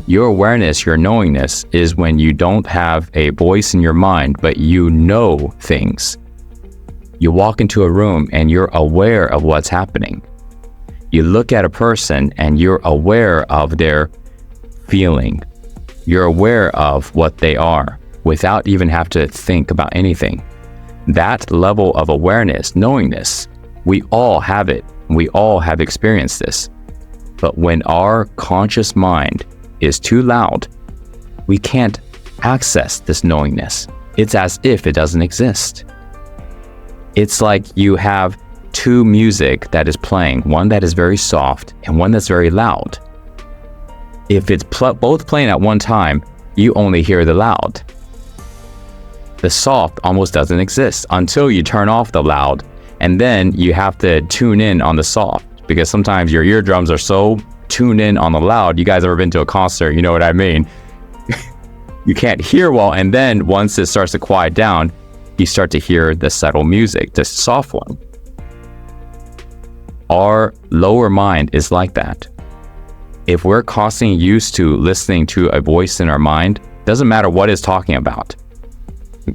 your awareness, your knowingness is when you don't have a voice in your mind, but you know things. You walk into a room and you're aware of what's happening. You look at a person and you're aware of their feeling. You're aware of what they are without even have to think about anything. That level of awareness, knowingness, we all have it. We all have experienced this. But when our conscious mind is too loud, we can't access this knowingness. It's as if it doesn't exist. It's like you have two music that is playing, one that is very soft and one that's very loud. If it's both playing at one time, you only hear the loud. The soft almost doesn't exist until you turn off the loud, and then you have to tune in on the soft, because sometimes your eardrums are so tuned in on the loud. You guys ever been to a concert? You know what I mean? You can't hear well, and then once it starts to quiet down, you start to hear the subtle music, the soft one. Our lower mind is like that. If we're constantly used to listening to a voice in our mind, doesn't matter what it's talking about.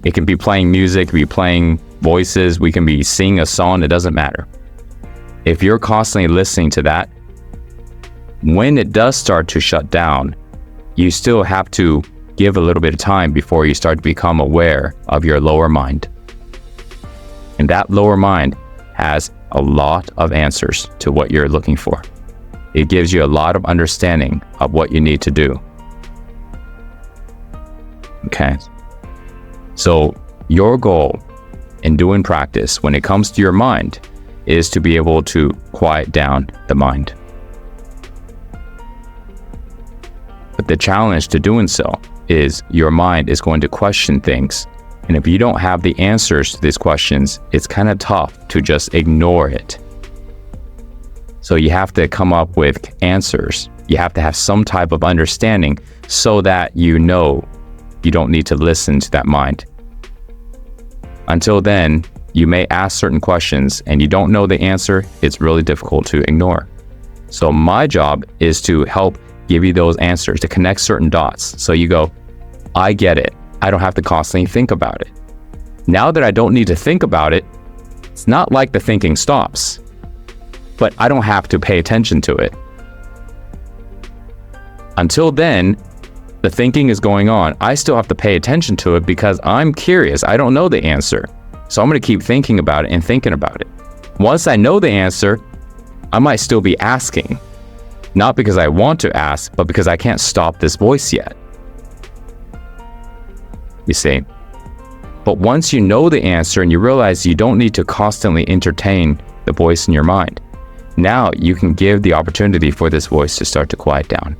It can be playing music, it can be playing voices, we can be singing a song, it doesn't matter. If you're constantly listening to that, when it does start to shut down, you still have to give a little bit of time before you start to become aware of your lower mind. And that lower mind has a lot of answers to what you're looking for. It gives you a lot of understanding of what you need to do. Okay. So your goal in doing practice when it comes to your mind is to be able to quiet down the mind. But the challenge to doing so is your mind is going to question things. And if you don't have the answers to these questions, it's kind of tough to just ignore it. So you have to come up with answers. You have to have some type of understanding so that you know you don't need to listen to that mind. Until then, you may ask certain questions and you don't know the answer, it's really difficult to ignore. So my job is to help give you those answers, to connect certain dots. So you go, I get it. I don't have to constantly think about it. Now that I don't need to think about it, it's not like the thinking stops, but I don't have to pay attention to it. Until then, the thinking is going on. I still have to pay attention to it because I'm curious. I don't know the answer. So I'm going to keep thinking about it and thinking about it. Once I know the answer, I might still be asking. Not because I want to ask, but because I can't stop this voice yet. You see? But once you know the answer and you realize you don't need to constantly entertain the voice in your mind, now you can give the opportunity for this voice to start to quiet down.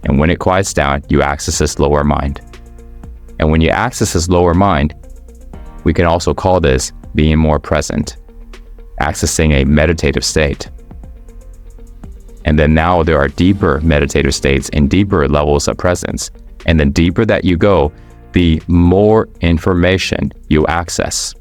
And when it quiets down, you access this lower mind. And when you access this lower mind, we can also call this being more present, accessing a meditative state. And then now there are deeper meditative states and deeper levels of presence. And the deeper that you go, the more information you access.